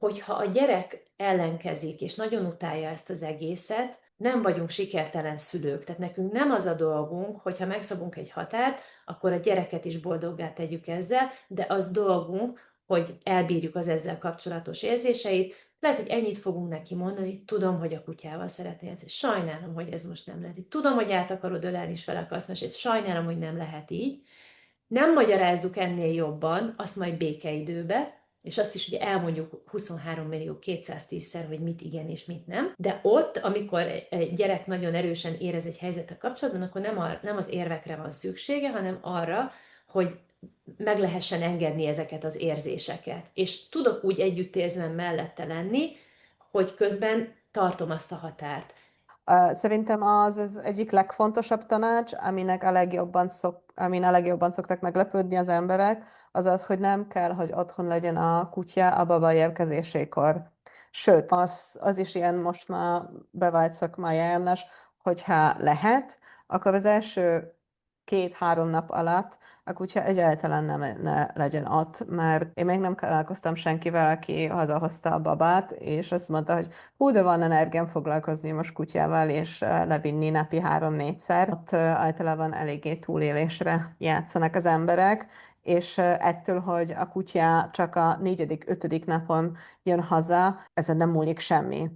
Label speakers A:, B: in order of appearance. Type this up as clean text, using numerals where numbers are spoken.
A: hogyha a gyerek ellenkezik, és nagyon utálja ezt az egészet, nem vagyunk sikertelen szülők. Tehát nekünk nem az a dolgunk, hogyha megszabunk egy határt, akkor a gyereket is boldoggá tegyük ezzel, de az dolgunk, hogy elbírjuk az ezzel kapcsolatos érzéseit. Lehet, hogy ennyit fogunk neki mondani, tudom, hogy a kutyával szeretnél ezt, sajnálom, hogy ez most nem lehet így. Tudom, hogy át akarod ölelni, és fel akarsz mesélni, sajnálom, hogy nem lehet így. Nem magyarázzuk ennél jobban, azt majd békeidőbe, és azt is ugye elmondjuk 23 millió 210-szer, hogy mit igen és mit nem, de ott, amikor egy gyerek nagyon erősen érez egy helyzettel kapcsolatban, akkor nem az érvekre van szüksége, hanem arra, hogy meg lehessen engedni ezeket az érzéseket. És tudok úgy együttérzően mellette lenni, hogy közben tartom azt a határt.
B: Szerintem az egyik legfontosabb tanács, amin a legjobban szoktak meglepődni az emberek, az az, hogy nem kell, hogy otthon legyen a kutya a baba érkezésekor. Sőt, az is ilyen most már bevált szakmai ajánlás, hogyha lehet, akkor az első 2-3 nap alatt a kutya egyáltalán ne legyen ott, mert én még nem találkoztam senkivel, aki hazahozta a babát, és azt mondta, hogy hú, de van energiám foglalkozni most kutyával, és levinni napi 3-4-szer. Ott általában eléggé túlélésre játszanak az emberek, és ettől, hogy a kutya csak a 4.-5. napon jön haza, ezen nem múlik semmi.